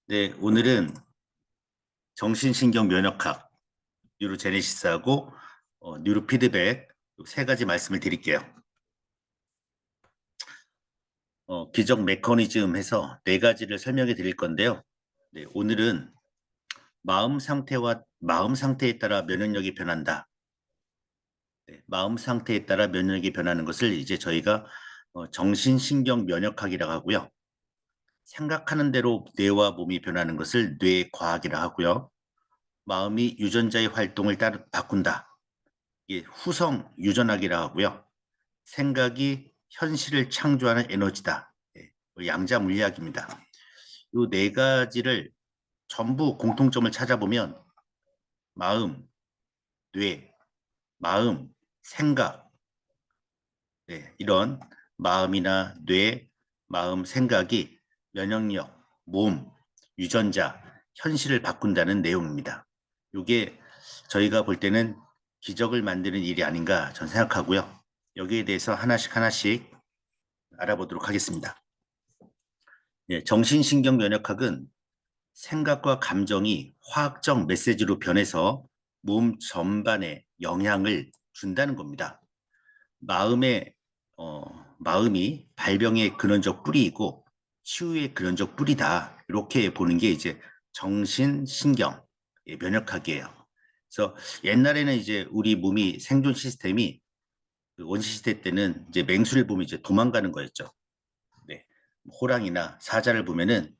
네, 오늘은 정신신경 면역학, 뉴로제네시스하고 뉴로피드백 세 가지 말씀을 드릴게요. 기적 메커니즘 해서 네 가지를 설명해 드릴 건데요. 네, 오늘은 마음 상태에 따라 면역력이 변한다. 네, 마음 상태에 따라 면역력이 변하는 것을 이제 저희가 정신신경 면역학이라고 하고요. 생각하는 대로 뇌와 몸이 변하는 것을 뇌과학이라 하고요. 마음이 유전자의 활동을 따라 바꾼다. 이게 후성 유전학이라 하고요. 생각이 현실을 창조하는 에너지다. 예, 양자 물리학입니다. 이 네 가지를 전부 공통점을 찾아보면 마음, 뇌, 마음, 생각, 이런 마음이나 뇌, 마음, 생각이 면역력, 몸, 유전자, 현실을 바꾼다는 내용입니다. 이게 저희가 볼 때는 기적을 만드는 일이 아닌가 전 생각하고요. 여기에 대해서 하나씩 하나씩 알아보도록 하겠습니다. 정신신경 면역학은 생각과 감정이 화학적 메시지로 변해서 몸 전반에 영향을 준다는 겁니다. 마음의 어, 마음이 발병의 근원적 뿌리이고 치유의 근원적 뿌리다. 이렇게 보는 게 이제 정신신경 면역학이에요. 그래서 옛날에는 이제 우리 몸이 생존 시스템이 그 원시 시대 때는 이제 맹수를 보면 이제 도망가는 거였죠. 네. 호랑이나 사자를 보면은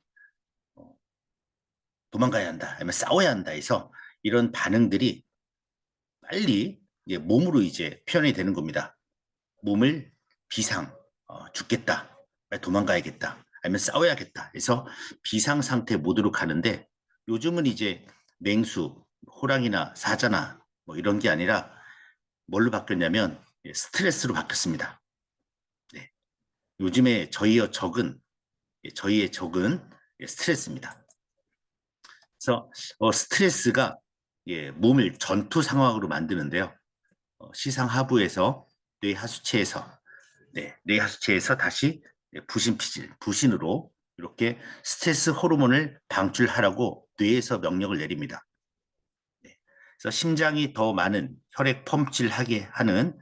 어, 도망가야 한다, 아니면 싸워야 한다 해서 이런 반응들이 빨리 이제 몸으로 이제 표현이 되는 겁니다. 몸을 비상, 죽겠다, 빨리 도망가야겠다, 아니면 싸워야겠다 해서 비상 상태 모드로 가는데 요즘은 이제 맹수, 호랑이나 사자나 뭐 이런 게 아니라 뭘로 바뀌었냐면 스트레스로 바뀌었습니다. 네. 요즘에 저희의 적은 스트레스입니다. 그래서 스트레스가 몸을 전투 상황으로 만드는데요. 시상하부에서 뇌하수체에서 뇌하수체에서 다시 부신으로 이렇게 스트레스 호르몬을 방출하라고 뇌에서 명령을 내립니다. 네. 그래서 심장이 더 많은 혈액 펌치를 하는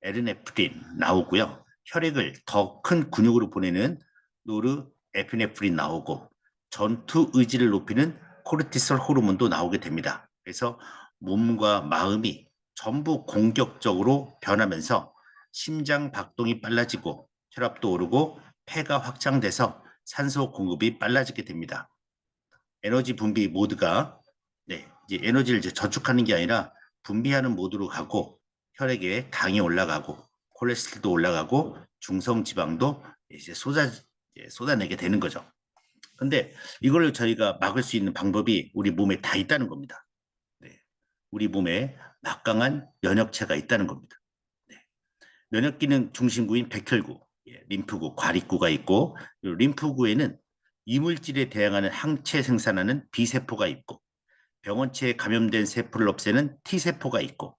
에르네프린 나오고요. 혈액을 더 큰 근육으로 보내는 노르에피네프린 나오고 전투 의지를 높이는 코르티솔 호르몬도 나오게 됩니다. 그래서 몸과 마음이 전부 공격적으로 변하면서 심장 박동이 빨라지고 혈압도 오르고 폐가 확장돼서 산소 공급이 빨라지게 됩니다. 에너지 분비 모드가 이제 에너지를 이제 저축하는 게 아니라 분비하는 모드로 가고 혈액에 당이 올라가고 콜레스테롤도 올라가고 중성 지방도 이제 쏟아내게 되는 거죠. 근데 이걸 저희가 막을 수 있는 방법이 우리 몸에 다 있다는 겁니다. 네. 우리 몸에 막강한 면역체가 있다는 겁니다. 네. 면역 기능 중심구인 백혈구, 림프구, 과립구가 있고 림프구에는 이물질에 대항하는 항체 생산하는 B세포가 있고 병원체에 감염된 세포를 없애는 T세포가 있고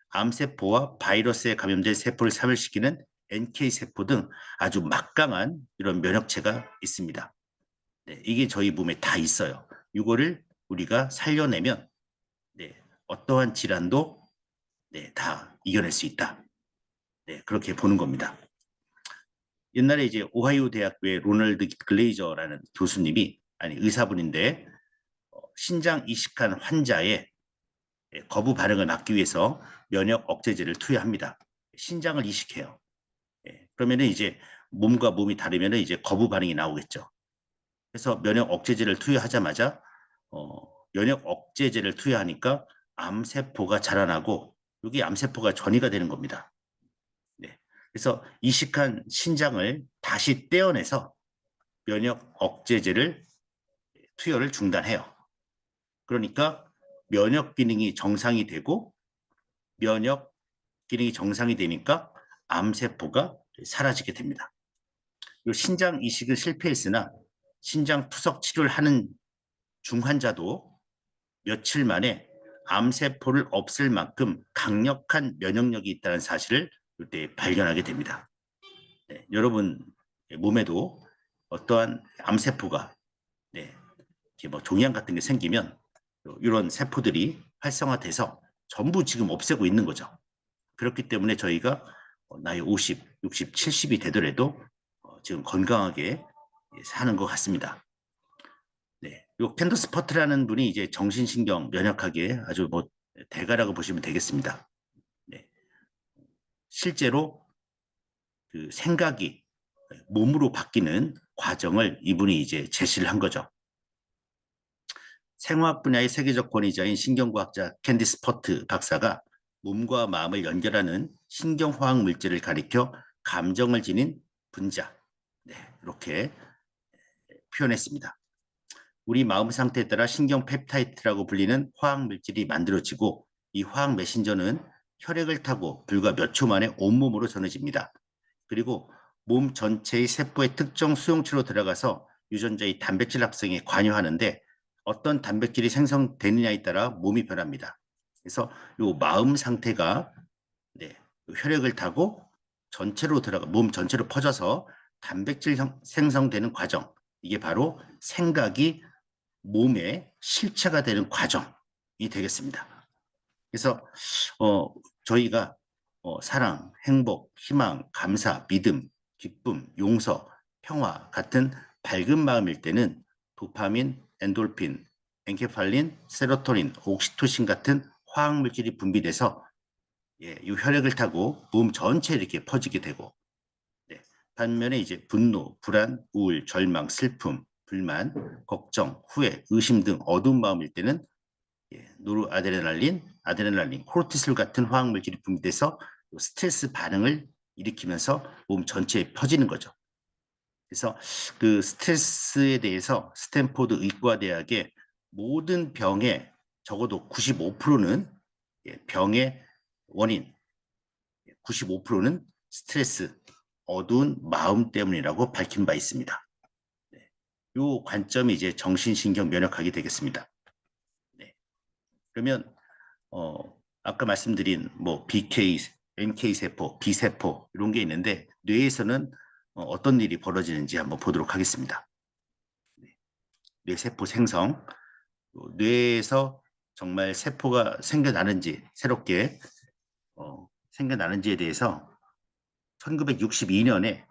암세포와 바이러스에 감염된 세포를 사멸시키는 NK세포 등 아주 막강한 이런 면역체가 있습니다. 네, 이게 저희 몸에 다 있어요. 이거를 우리가 살려내면 어떠한 질환도 다 이겨낼 수 있다. 그렇게 보는 겁니다. 옛날에 이제 오하이오 대학교의 로널드 글레이저라는 교수님이 아니 의사분인데 신장 이식한 환자의 거부 반응을 막기 위해서 면역 억제제를 투여합니다. 신장을 이식해요. 그러면 이제 몸과 몸이 다르면 이제 거부 반응이 나오겠죠. 그래서 면역 억제제를 투여하자마자 면역 억제제를 투여하니까 암세포가 자라나고 여기 암세포가 전이가 되는 겁니다. 네. 그래서 이식한 신장을 다시 떼어내서 면역 억제제를 투여를 중단해요. 그러니까 면역 기능이 정상이 되고 면역 기능이 정상이 되니까 암세포가 사라지게 됩니다. 신장 이식은 실패했으나 신장 투석 치료를 하는 중환자도 며칠 만에 암세포를 없앨 만큼 강력한 면역력이 있다는 사실을 이때 발견하게 됩니다. 여러분 몸에도 어떠한 암세포가 뭐 종양 같은 게 생기면 이런 세포들이 활성화돼서 전부 지금 없애고 있는 거죠. 그렇기 때문에 저희가 나이 50, 60, 70이 되더라도 지금 건강하게 사는 것 같습니다. 네, 요 캔더스 퍼트라는 분이 이제 정신신경 면역학의 아주 뭐 대가라고 보시면 되겠습니다. 네, 실제로 그 생각이 몸으로 바뀌는 과정을 이분이 이제 제시를 한 거죠. 생화학 분야의 세계적 권위자인 신경과학자 캔디스 퍼트 박사가 몸과 마음을 연결하는 신경화학 물질을 가리켜 감정을 지닌 분자, 네, 이렇게 표현했습니다. 우리 마음 상태에 따라 신경 펩타이드라고 불리는 화학 물질이 만들어지고 이 화학 메신저는 혈액을 타고 불과 몇 초 만에 온몸으로 전해집니다. 그리고 몸 전체의 세포의 특정 수용체로 들어가서 유전자의 단백질 합성에 관여하는데 어떤 단백질이 생성되느냐에 따라 몸이 변합니다. 그래서 이 마음 상태가 네, 혈액을 타고 전체로 들어가 몸 전체로 퍼져서 단백질 생성되는 과정, 이게 바로 생각이 몸의 실체가 되는 과정이 되겠습니다. 그래서 저희가 사랑, 행복, 희망, 감사, 믿음, 기쁨, 용서, 평화 같은 밝은 마음일 때는 도파민, 엔돌핀, 엔케팔린, 세로토닌, 옥시토신 같은 화학 물질이 분비돼서 이 혈액을 타고 몸 전체에 이렇게 퍼지게 되고, 네. 반면에 이제 분노, 불안, 우울, 절망, 슬픔, 불만, 걱정, 후회, 의심 등 어두운 마음일 때는 노르아드레날린, 아드레날린, 코르티솔 같은 화학 물질이 분비돼서 스트레스 반응을 일으키면서 몸 전체에 퍼지는 거죠. 그래서 그 스트레스에 대해서 스탠포드 의과대학의 모든 병의 적어도 95%는 병의 원인, 95%는 스트레스, 어두운 마음 때문이라고 밝힌 바 있습니다. 네. 이 관점이 이제 정신신경 면역학이 되겠습니다. 네. 그러면 아까 말씀드린 뭐 BK, NK 세포, B 세포 이런 게 있는데 뇌에서는 어떤 일이 벌어지는지 한번 보도록 하겠습니다. 네. 뇌 세포 생성, 뇌에서 정말 세포가 생겨나는지 새롭게 생겨나는지에 대해서 1962년에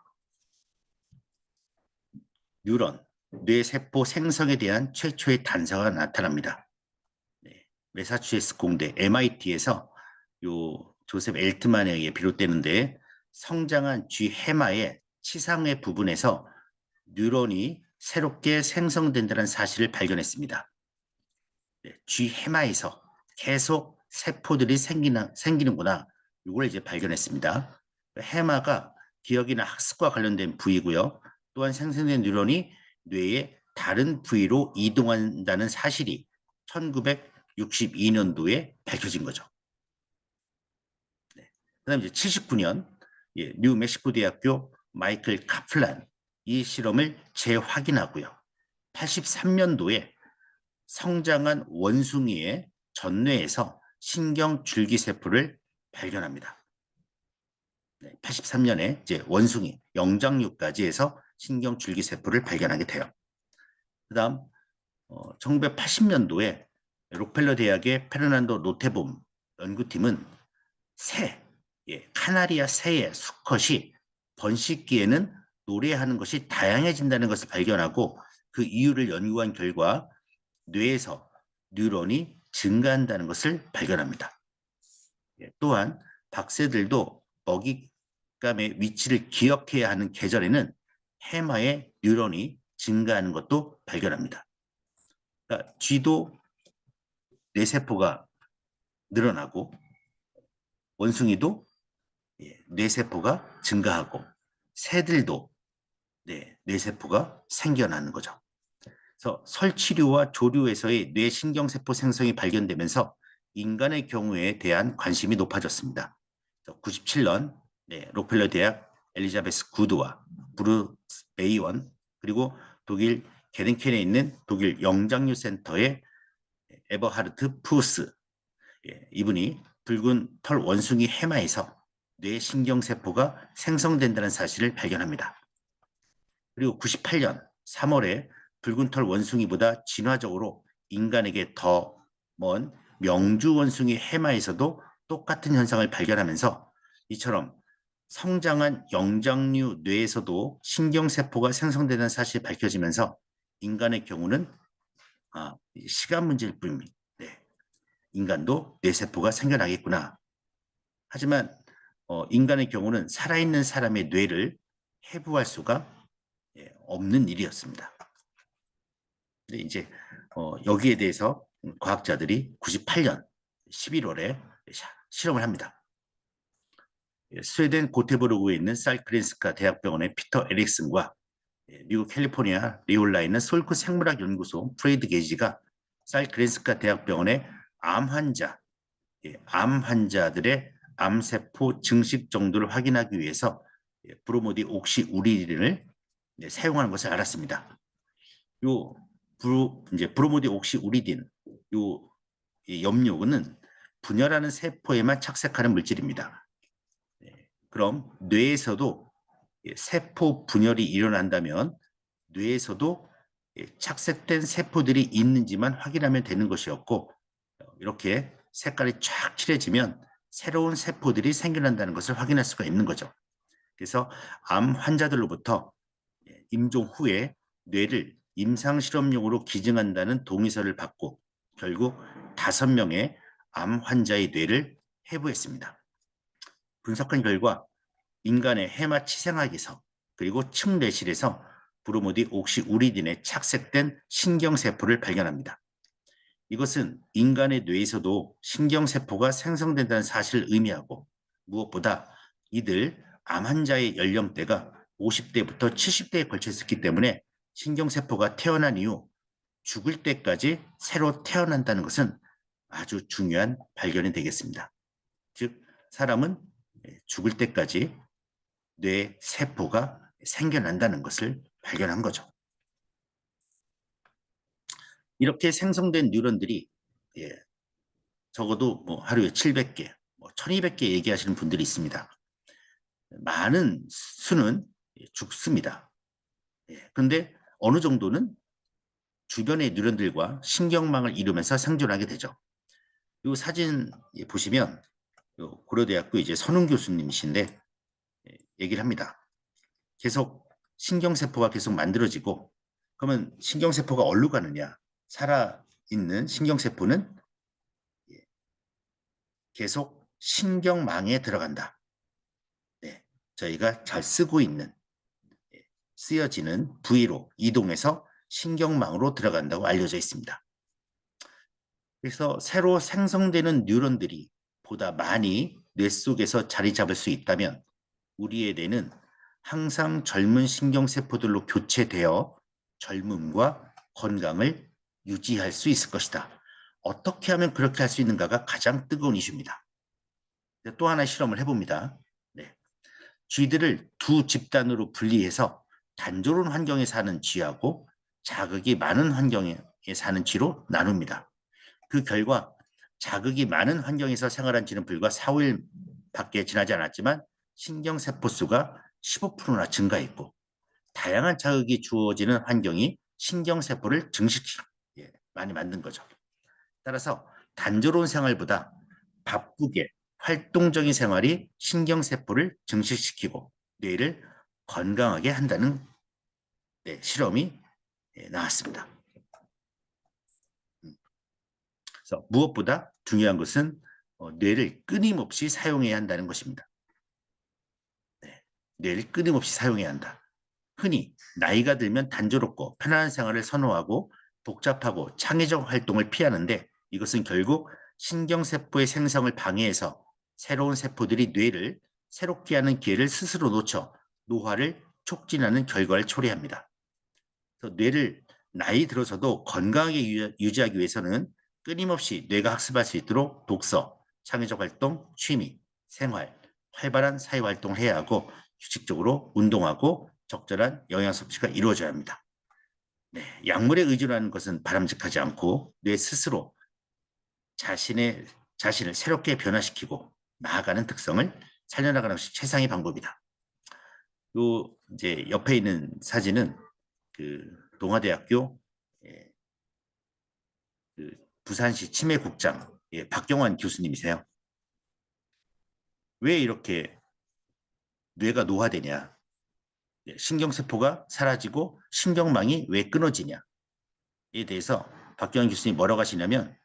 뉴런, 뇌세포 생성에 대한 최초의 단서가 나타납니다. 네, 매사추세츠 공대 MIT에서 요 조셉 엘트만에 의해 비롯되는데 성장한 쥐 해마의 치상의 부분에서 뉴런이 새롭게 생성된다는 사실을 발견했습니다. 네, 쥐 해마에서 계속 세포들이 생기는구나. 이걸 이제 발견했습니다. 해마가 기억이나 학습과 관련된 부위고요. 또한 생성된 뉴런이 뇌의 다른 부위로 이동한다는 사실이 1962년도에 밝혀진 거죠. 네. 그다음 이제 79년 뉴멕시코 대학교 마이클 카플란 이 실험을 재확인하고요. 83년도에 성장한 원숭이의 전뇌에서 신경줄기세포를 발견합니다. 83년에 이제 원숭이, 영장류까지 해서 신경줄기세포를 발견하게 돼요. 그 다음 1980년도에 록펠러 대학의 페르난도 노테봄 연구팀은 새, 카나리아 새의 수컷이 번식기에는 노래하는 것이 다양해진다는 것을 발견하고 그 이유를 연구한 결과 뇌에서 뉴런이 증가한다는 것을 발견합니다. 또한 박새들도 먹잇감의 위치를 기억해야 하는 계절에는 해마의 뉴런이 증가하는 것도 발견합니다. 그러니까 쥐도 뇌세포가 늘어나고 원숭이도 뇌세포가 증가하고 새들도 뇌세포가 생겨나는 거죠. 그래서 설치류와 조류에서의 뇌신경세포 생성이 발견되면서 인간의 경우에 대한 관심이 높아졌습니다. 97년 록펠러 대학 엘리자베스 구드와 브루스 베이원 그리고 독일 게른켄에 있는 독일 영장류 센터의 에버하르트 푸스 이분이 붉은 털 원숭이 해마에서 뇌신경세포가 생성된다는 사실을 발견합니다. 그리고 98년 3월에 붉은 털 원숭이보다 진화적으로 인간에게 더 먼 명주 원숭이 해마에서도 똑같은 현상을 발견하면서 이처럼 성장한 영장류 뇌에서도 신경세포가 생성되는 사실이 밝혀지면서 인간의 경우는 시간 문제일 뿐입니다. 네, 인간도 뇌세포가 생겨나겠구나. 하지만 인간의 경우는 살아있는 사람의 뇌를 해부할 수가 없는 일이었습니다. 근데 이제 여기에 대해서 과학자들이 98년 11월에 실험을 합니다. 스웨덴 고테보르그에 있는 살크렌스카 대학병원의 피터 에릭슨과 미국 캘리포니아 리올라에 있는 솔크 생물학 연구소 프레이드 게이지가 살크렌스카 대학병원의 암 환자들의 암세포 증식 정도를 확인하기 위해서 브로모디 옥시우리딘을 사용하는 것을 알았습니다. 이제 브로모디 옥시우리딘, 이 염료는 분열하는 세포에만 착색하는 물질입니다. 그럼 뇌에서도 세포 분열이 일어난다면 뇌에서도 착색된 세포들이 있는지만 확인하면 되는 것이었고, 이렇게 색깔이 쫙 칠해지면 새로운 세포들이 생겨난다는 것을 확인할 수가 있는 거죠. 그래서 암 환자들로부터 임종 후에 뇌를 임상실험용으로 기증한다는 동의서를 받고 결국 5명의 암 환자의 뇌를 해부했습니다. 분석한 결과 인간의 해마 치생학에서 그리고 층뇌실에서 브로모디 옥시우리딘에 착색된 신경세포를 발견합니다. 이것은 인간의 뇌에서도 신경세포가 생성된다는 사실을 의미하고 무엇보다 이들 암 환자의 연령대가 50대부터 70대에 걸쳐 있었기 때문에 신경세포가 태어난 이후 죽을 때까지 새로 태어난다는 것은 아주 중요한 발견이 되겠습니다. 즉 사람은 죽을 때까지 뇌 세포가 생겨난다는 것을 발견한 거죠. 이렇게 생성된 뉴런들이 적어도 하루에 700개, 1200개 얘기하시는 분들이 있습니다. 많은 수는 죽습니다. 그런데 어느 정도는 주변의 뉴런들과 신경망을 이루면서 생존하게 되죠. 이 사진 보시면 고려대학교 이제 선웅 교수님이신데 얘기를 합니다. 계속 신경세포가 계속 만들어지고 그러면 신경세포가 어디로 가느냐? 살아있는 신경세포는 계속 신경망에 들어간다. 네, 저희가 잘 쓰고 있는 쓰여지는 부위로 이동해서 신경망으로 들어간다고 알려져 있습니다. 그래서 새로 생성되는 뉴런들이 보다 많이 뇌 속에서 자리 잡을 수 있다면 우리의 뇌는 항상 젊은 신경세포들로 교체되어 젊음과 건강을 유지할 수 있을 것이다. 어떻게 하면 그렇게 할 수 있는가가 가장 뜨거운 이슈입니다. 또 하나의 실험을 해봅니다. 네. 쥐들을 두 집단으로 분리해서 단조로운 환경에 사는 쥐하고 자극이 많은 환경에 사는 쥐로 나눕니다. 그 결과 자극이 많은 환경에서 생활한 쥐는 불과 4, 5일밖에 지나지 않았지만 신경세포 수가 15%나 증가했고 다양한 자극이 주어지는 환경이 신경세포를 증식시키고 많이 만든 거죠. 따라서 단조로운 생활보다 바쁘게 활동적인 생활이 신경세포를 증식시키고 뇌를 건강하게 한다는 실험이 나왔습니다. 그래서 무엇보다 중요한 것은 뇌를 끊임없이 사용해야 한다는 것입니다. 뇌를 끊임없이 사용해야 한다. 흔히 나이가 들면 단조롭고 편안한 생활을 선호하고 복잡하고 창의적 활동을 피하는데 이것은 결국 신경세포의 생성을 방해해서 새로운 세포들이 뇌를 새롭게 하는 기회를 스스로 놓쳐 노화를 촉진하는 결과를 초래합니다. 그래서 뇌를 나이 들어서도 건강하게 유지하기 위해서는 끊임없이 뇌가 학습할 수 있도록 독서, 창의적 활동, 취미, 생활, 활발한 사회활동을 해야 하고 규칙적으로 운동하고 적절한 영양 섭취가 이루어져야 합니다. 네, 약물에 의존하는 것은 바람직하지 않고 뇌 스스로 자신을 새롭게 변화시키고 나아가는 특성을 살려나가는 것이 최상의 방법이다. 요 이제 옆에 있는 사진은 그 동아대학교 예, 그 부산시 치매국장 박경환 교수님이세요. 왜 이렇게 뇌가 노화되냐? 신경세포가 사라지고 신경망이 왜 끊어지냐에 대해서 박경환 교수님이 뭐라고 하시냐면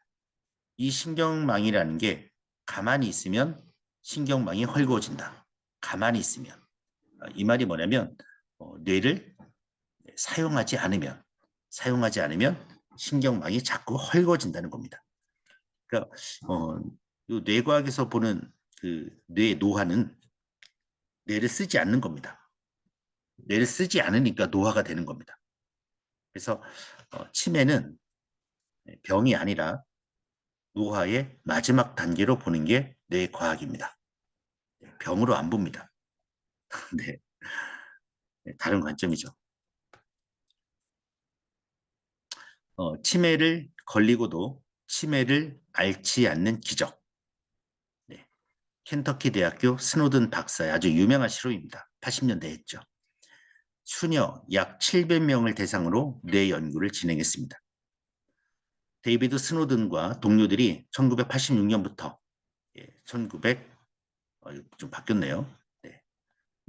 이 신경망이라는 게 가만히 있으면 신경망이 헐거워진다. 가만히 있으면. 이 말이 뭐냐면 뇌를 사용하지 않으면 신경망이 자꾸 헐거워진다는 겁니다. 그러니까 뇌과학에서 보는 그 뇌 노화는 뇌를 쓰지 않는 겁니다. 뇌를 쓰지 않으니까 노화가 되는 겁니다. 그래서 치매는 병이 아니라 노화의 마지막 단계로 보는 게 뇌과학입니다. 병으로 안 봅니다. 네, 다른 관점이죠. 치매를 걸리고도 치매를 앓지 않는 기적. 네, 켄터키 대학교 스노든 박사의 아주 유명한 실험입니다. 80년대 했죠. 수녀 약 700명을 대상으로 뇌 연구를 진행했습니다. 데이비드 스노든과 동료들이 1986년부터 1900, 좀 바뀌었네요. 네,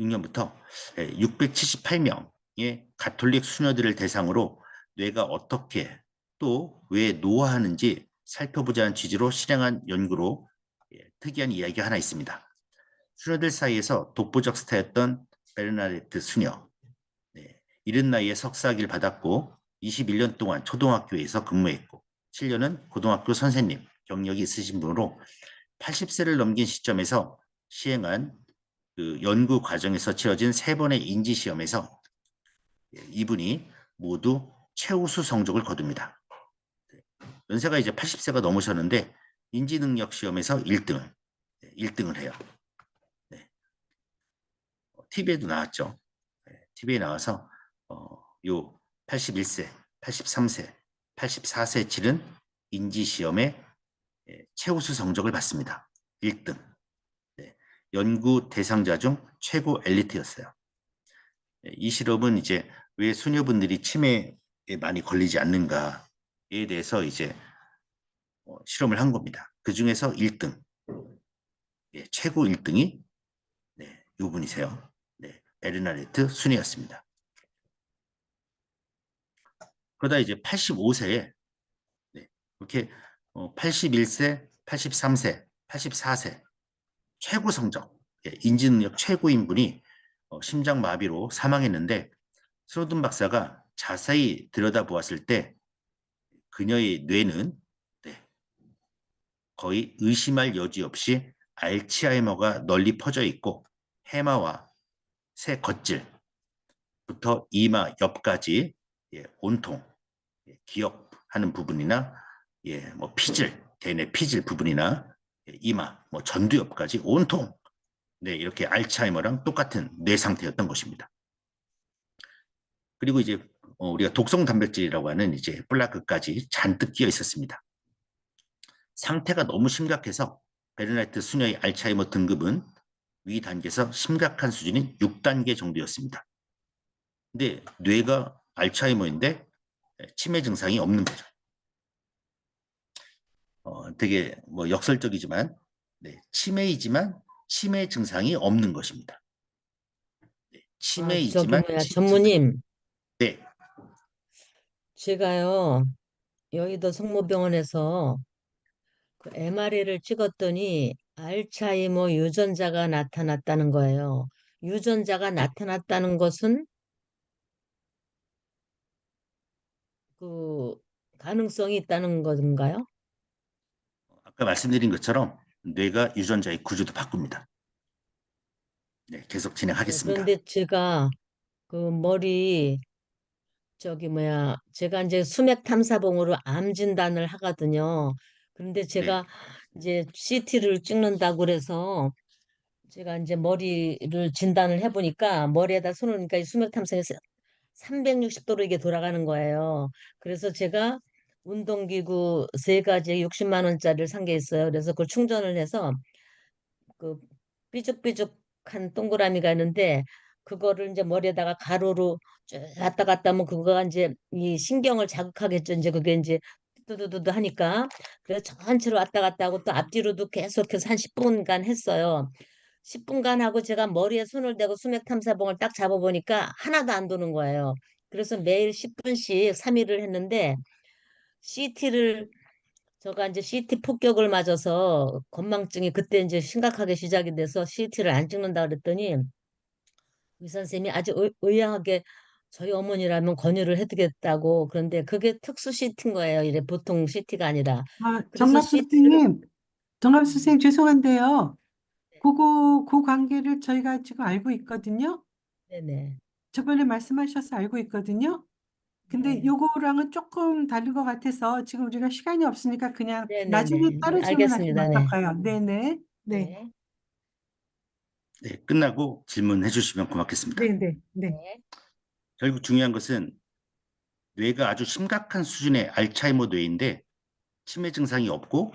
6년부터 678명의 가톨릭 수녀들을 대상으로 뇌가 어떻게 또 왜 노화하는지 살펴보자는 취지로 실행한 연구로 특이한 이야기가 하나 있습니다. 수녀들 사이에서 독보적 스타였던 베르나데트 수녀, 네, 이른 나이에 석사학위를 받았고 21년 동안 초등학교에서 근무했고 7년은 고등학교 선생님 경력이 있으신 분으로 80세를 넘긴 시점에서 시행한 그 연구 과정에서 치러진 3번의 인지시험에서 이분이 모두 최우수 성적을 거둡니다. 연세가 이제 80세가 넘으셨는데 인지능력 시험에서 1등을 해요. 네. TV에도 나왔죠. TV에 나와서 요 81세, 83세, 84세 치른 인지시험에 최우수 성적을 받습니다. 1등. 네. 연구 대상자 중 최고 엘리트였어요. 이 실험은 이제 왜 수녀분들이 치매에 많이 걸리지 않는가에 대해서 이제 실험을 한 겁니다. 그 중에서 1등, 최고 1등이 네, 이 분이세요. 네, 베르나데트 순이었습니다. 그러다 이제 85세에 네, 이렇게 81세, 83세, 84세 최고 성적, 인지능력 최고인 분이 심장마비로 사망했는데 스노든 박사가 자세히 들여다보았을 때 그녀의 뇌는 네, 거의 의심할 여지 없이 알츠하이머가 널리 퍼져 있고 해마와 새 겉질부터 이마 옆까지 온통 기억하는 부분이나 뭐 피질, 대뇌 피질 부분이나 이마, 뭐 전두 옆까지 온통 네, 이렇게 알츠하이머랑 똑같은 뇌 상태였던 것입니다. 그리고 이제 우리가 독성 단백질이라고 하는 이제 플라크까지 잔뜩 끼어 있었습니다. 상태가 너무 심각해서 베르나이트 수녀의 알츠하이머 등급은 위 단계에서 심각한 수준인 6단계 정도였습니다. 근데 뇌가 알츠하이머인데 치매 증상이 없는 거죠. 되게 뭐 역설적이지만 네, 치매이지만 치매 증상이 없는 것입니다. 네, 저기 치매이지만 뭐야, 치매 증상이 전무님. 네, 제가요, 여의도 성모병원에서 그 MRI를 찍었더니 알츠하이머 유전자가 나타났다는 거예요. 유전자가 나타났다는 것은 그 가능성이 있다는 건가요? 아까 말씀드린 것처럼 뇌가 유전자의 구조도 바꿉니다. 네, 계속 네, 진행하겠습니다. 그런데 제가 그 머리 저기 뭐야 제가 이제 수맥 탐사봉으로 암 진단을 하거든요. 그런데 네, 제가 이제 CT를 찍는다고 그래서 제가 이제 머리를 진단을 해보니까 머리에다 손을 그러니까 이 수맥 탐사에서 360도로 이게 돌아가는 거예요. 그래서 제가 운동기구 3가지에 60만 원짜리를 산 게 있어요. 그래서 그걸 충전을 해서 그 삐죽삐죽한 동그라미가 있는데 그거를 이제 머리에다가 가로로 쭉 왔다 갔다 하면 그거가 이제 이 신경을 자극하겠죠. 이제 그게 이제 두두두두 하니까. 그래서 전체로 왔다 갔다 하고 또 앞뒤로도 계속해서 한 10분간 했어요. 10분간 하고 제가 머리에 손을 대고 수맥 탐사봉을 딱 잡아보니까 하나도 안 도는 거예요. 그래서 매일 10분씩 3일을 했는데 CT를 제가 이제 CT 폭격을 맞아서 건망증이 그때 이제 심각하게 시작이 돼서 CT를 안 찍는다 그랬더니 의사 선생님이 아주 의아하게 저희 어머니라면 권유를 해드리겠다고. 그런데 그게 특수 CT인 거예요. 이래 보통 CT가 아니라. 아, 그래서 정갑 음, 선생님 죄송한데요. 그 관계를 저희가 지금 알고 있거든요. 네네. 저번에 말씀하셔서 알고 있거든요. 근데 네. 요거랑은 조금 다른 것 같아서 지금 우리가 시간이 없으니까 그냥 나중에 네네네. 네, 따로 질문하시면 알겠습니다. 네. 어떨까요? 네네. 네. 네. 네, 끝나고 질문해 주시면 고맙겠습니다. 네네. 네. 네. 결국 중요한 것은 뇌가 아주 심각한 수준의 알츠하이머 뇌인데 치매 증상이 없고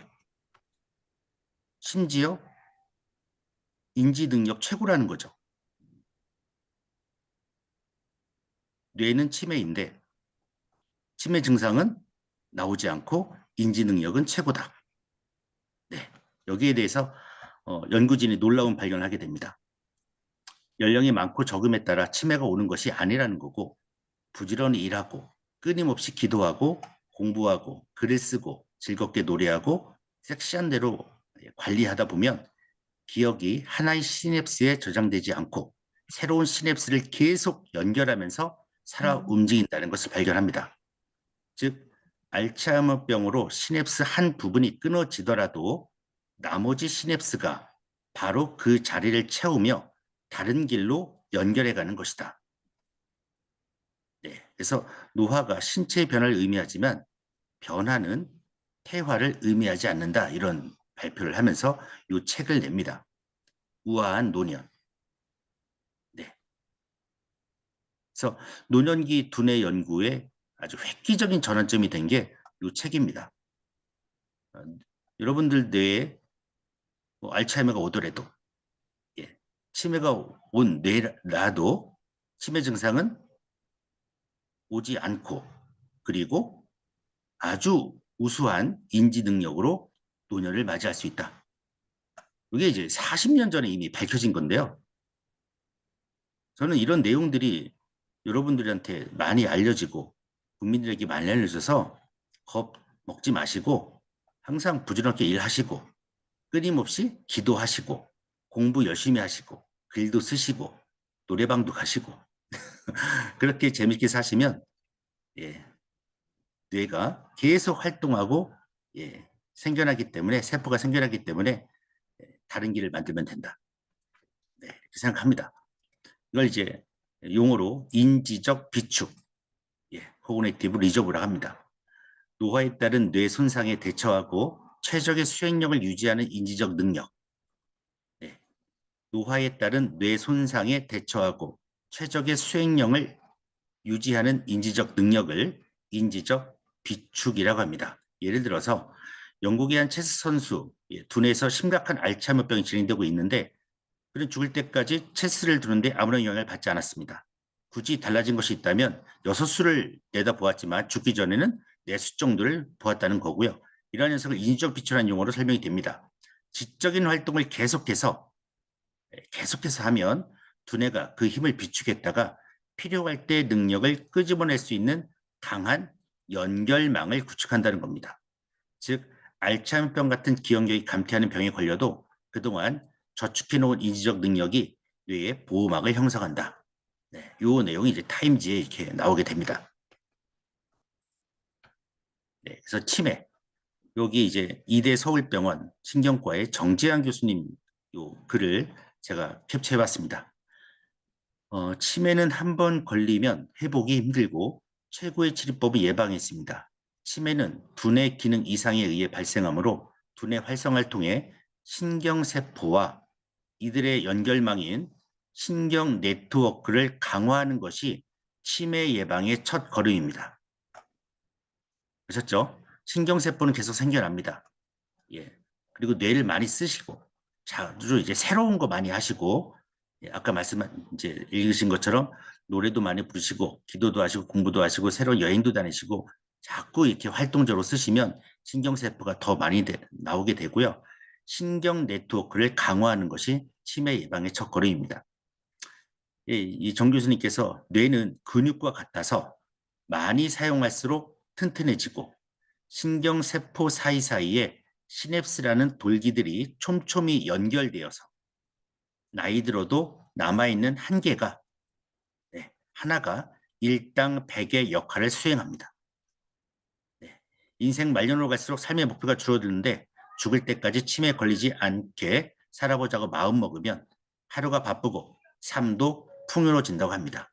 심지어 인지 능력 최고라는 거죠. 뇌는 치매인데 치매 증상은 나오지 않고 인지 능력은 최고다. 네, 여기에 대해서 연구진이 놀라운 발견을 하게 됩니다. 연령이 많고 적음에 따라 치매가 오는 것이 아니라는 거고 부지런히 일하고 끊임없이 기도하고 공부하고 글을 쓰고 즐겁게 노래하고 섹시한 대로 관리하다 보면 기억이 하나의 시냅스에 저장되지 않고 새로운 시냅스를 계속 연결하면서 살아 움직인다는 것을 발견합니다. 즉 알츠하이머병으로 시냅스 한 부분이 끊어지더라도 나머지 시냅스가 바로 그 자리를 채우며 다른 길로 연결해가는 것이다. 네, 그래서 노화가 신체의 변화를 의미하지만 변화는 퇴화를 의미하지 않는다. 이런 발표를 하면서 이 책을 냅니다. 우아한 노년. 네, 그래서 노년기 두뇌 연구에 아주 획기적인 전환점이 된 게 이 책입니다. 여러분들 뇌에 뭐 알츠하이머가 오더라도 예, 치매가 온 뇌라도 치매 증상은 오지 않고 그리고 아주 우수한 인지 능력으로 노년을 맞이할 수 있다. 이게 이제 40년 전에 이미 밝혀진 건데요. 저는 이런 내용들이 여러분들한테 많이 알려지고 국민들에게 많이 알려져서 겁 먹지 마시고 항상 부지런하게 일하시고 끊임없이 기도하시고 공부 열심히 하시고 글도 쓰시고 노래방도 가시고 그렇게 재밌게 사시면 예, 뇌가 계속 활동하고 예, 생겨나기 때문에 세포가 생겨나기 때문에 다른 길을 만들면 된다. 네, 이렇게 생각합니다. 이걸 이제 용어로 인지적 비축, 예, 코그니티브 리저브라 합니다. 노화에 따른 뇌 손상에 대처하고 최적의 수행력을 유지하는 인지적 능력, 예, 노화에 따른 뇌 손상에 대처하고 최적의 수행력을 유지하는 인지적 능력을 인지적 비축이라고 합니다. 예를 들어서 영국의 한 체스 선수, 예, 두뇌에서 심각한 알츠하이머병이 진행되고 있는데 그는 죽을 때까지 체스를 두는데 아무런 영향을 받지 않았습니다. 굳이 달라진 것이 있다면 6수를 내다보았지만 죽기 전에는 4수 정도를 보았다는 거고요. 이러한 녀석을 인지적 비추라는 용어로 설명이 됩니다. 지적인 활동을 계속해서 하면 두뇌가 그 힘을 비추겠다가 필요할 때 능력을 끄집어낼 수 있는 강한 연결망을 구축한다는 겁니다. 즉 알츠하이머병 같은 기억력이 감퇴하는 병에 걸려도 그동안 저축해놓은 인지적 능력이 뇌의 보호막을 형성한다. 네, 이 내용이 이제 타임지에 이렇게 나오게 됩니다. 네, 그래서 치매 여기 이제 이대 서울병원 신경과의 정재환 교수님 요 글을 제가 캡처해봤습니다. 치매는 한 번 걸리면 회복이 힘들고 최고의 치료법이 예방했습니다. 치매는 두뇌 기능 이상에 의해 발생하므로 두뇌 활성화를 통해 신경세포와 이들의 연결망인 신경 네트워크를 강화하는 것이 치매 예방의 첫 걸음입니다. 아셨죠? 신경세포는 계속 생겨납니다. 예. 그리고 뇌를 많이 쓰시고 자주 이제 새로운 거 많이 하시고 아까 이제 읽으신 것처럼 노래도 많이 부르시고 기도도 하시고 공부도 하시고 새로운 여행도 다니시고 자꾸 이렇게 활동적으로 쓰시면 신경세포가 더 많이 나오게 되고요. 신경 네트워크를 강화하는 것이 치매 예방의 첫걸음입니다. 이 정 교수님께서 뇌는 근육과 같아서 많이 사용할수록 튼튼해지고 신경세포 사이사이에 시냅스라는 돌기들이 촘촘히 연결되어서 나이 들어도 남아있는 한계가 하나가 일당 100의 역할을 수행합니다. 인생 말년으로 갈수록 삶의 목표가 줄어드는데 죽을 때까지 치매에 걸리지 않게 살아보자고 마음먹으면 하루가 바쁘고 삶도 풍요로워진다고 합니다.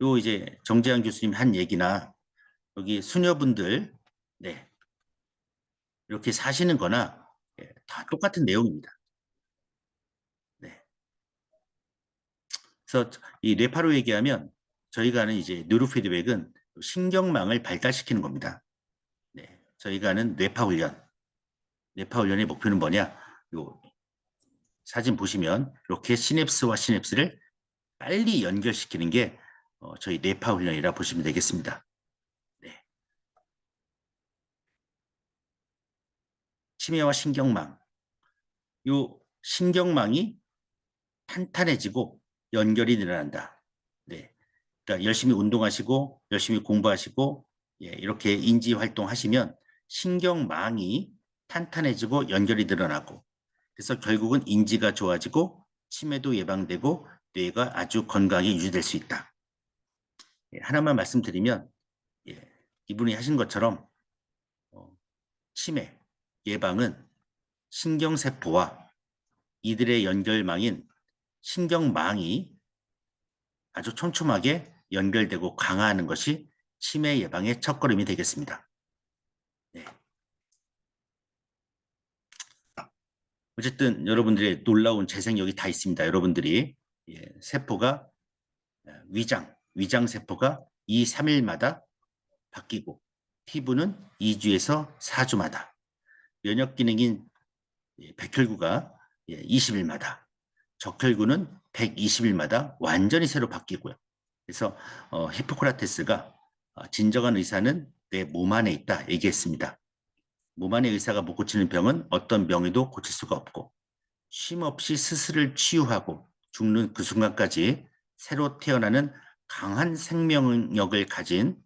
요 이제 정재환 교수님 한 얘기나 여기 수녀분들 이렇게 사시는 거나 다 똑같은 내용입니다. 그래서 이 뇌파로 얘기하면 저희가 하는 이제 뉴로피드백은 신경망을 발달시키는 겁니다. 저희가 하는 뇌파 훈련. 뇌파 훈련의 목표는 뭐냐? 요 사진 보시면 이렇게 시냅스와 시냅스를 빨리 연결시키는 게 저희 뇌파 훈련이라 보시면 되겠습니다. 치매와 신경망. 요 신경망이 탄탄해지고 연결이 늘어난다. 그러니까 열심히 운동하시고 열심히 공부하시고 이렇게 인지 활동하시면 신경망이 탄탄해지고 연결이 늘어나고 그래서 결국은 인지가 좋아지고 치매도 예방되고 뇌가 아주 건강하게 유지될 수 있다. 하나만 말씀드리면 이분이 하신 것처럼 치매 예방은 신경세포와 이들의 연결망인 신경망이 아주 촘촘하게 연결되고 강화하는 것이 치매 예방의 첫걸음이 되겠습니다. 어쨌든 여러분들의 놀라운 재생력이 다 있습니다. 여러분들이 세포가 위장세포가 2, 3일마다 바뀌고 피부는 2주에서 4주마다 면역 기능인 백혈구가 20일마다 적혈구는 120일마다 완전히 새로 바뀌고요. 그래서 히포크라테스가 진정한 의사는 내 몸 안에 있다 얘기했습니다. 몸 안의 의사가 못 고치는 병은 어떤 병에도 고칠 수가 없고 쉼없이 스스를 치유하고 죽는 그 순간까지 새로 태어나는 강한 생명력을 가진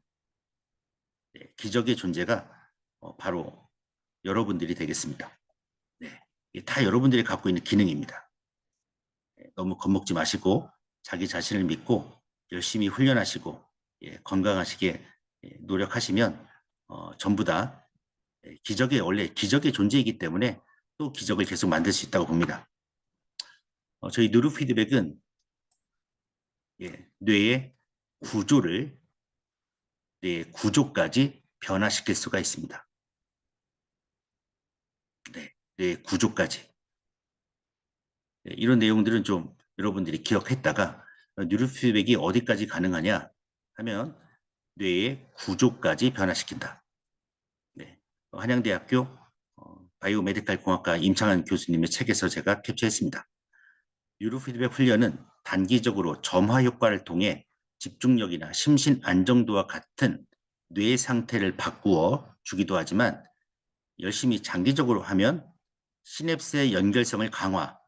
기적의 존재가 바로 여러분들이 되겠습니다. 다 여러분들이 갖고 있는 기능입니다. 너무 겁먹지 마시고 자기 자신을 믿고 열심히 훈련하시고 건강하시게 노력하시면 전부 다 원래 기적의 존재이기 때문에 또 기적을 계속 만들 수 있다고 봅니다. 저희 뉴로피드백은 뇌의 구조까지 변화시킬 수가 있습니다. 뇌의 구조까지. 이런 내용들은 좀 여러분들이 기억했다가 뉴로피드백이 어디까지 가능하냐 하면 뇌의 구조까지 변화시킨다. 한양대학교 바이오메디칼 공학과 임창환 교수님의 책에서 제가 캡처했습니다. 뉴로피드백 훈련은 단기적으로 점화 효과를 통해 집중력이나 심신 안정도와 같은 뇌 상태를 바꾸어 주기도 하지만 열심히 장기적으로 하면 시냅스의 연결성을 강화,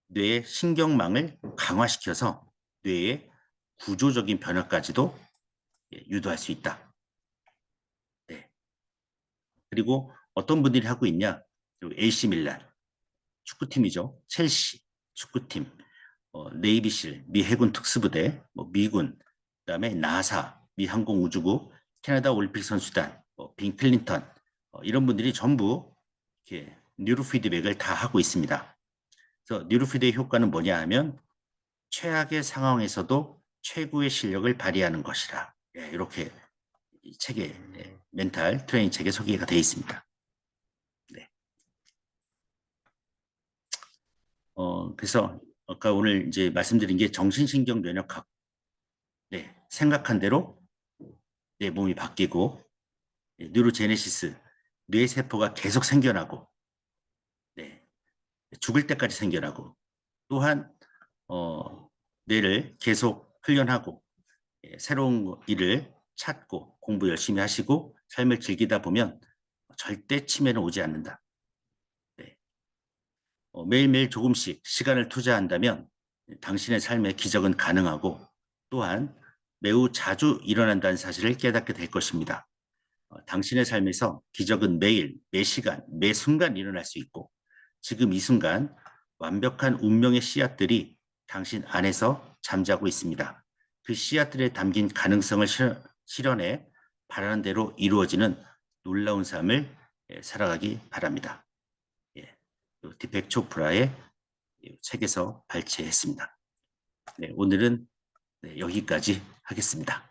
뇌의 신경망을 강화시켜서 뇌의 구조적인 변화까지도 유도할 수 있다. 그리고 어떤 분들이 하고 있냐? AC 밀란 축구팀이죠. 첼시 축구팀, 네이비실 미 해군 특수부대, 미군, 그다음에 나사 미 항공우주국, 캐나다 올림픽 선수단, 빈 클린턴 이런 분들이 전부 이렇게 뉴로피드백을 다 하고 있습니다. 그래서 뉴로피드의 효과는 뭐냐 하면 최악의 상황에서도 최고의 실력을 발휘하는 것이라 이렇게 이 책에 멘탈 트레이닝 책에 소개가 되어 있습니다. 그래서 아까 오늘 이제 말씀드린 게 정신신경 면역학. 생각한 대로 내 몸이 바뀌고 뉴로제네시스 뇌세포가 계속 생겨나고 죽을 때까지 생겨나고 또한 뇌를 계속 훈련하고 새로운 일을 찾고 공부 열심히 하시고 삶을 즐기다 보면 절대 치매는 오지 않는다. 네. 매일매일 조금씩 시간을 투자한다면 당신의 삶의 기적은 가능하고 또한 매우 자주 일어난다는 사실을 깨닫게 될 것입니다. 당신의 삶에서 기적은 매일, 매 시간, 매 순간 일어날 수 있고 지금 이 순간 완벽한 운명의 씨앗들이 당신 안에서 잠자고 있습니다. 그 씨앗들에 담긴 가능성을 실현해 바라는 대로 이루어지는 놀라운 삶을 살아가기 바랍니다. 디펙 초프라의 책에서 발췌했습니다. 네, 오늘은 여기까지 하겠습니다.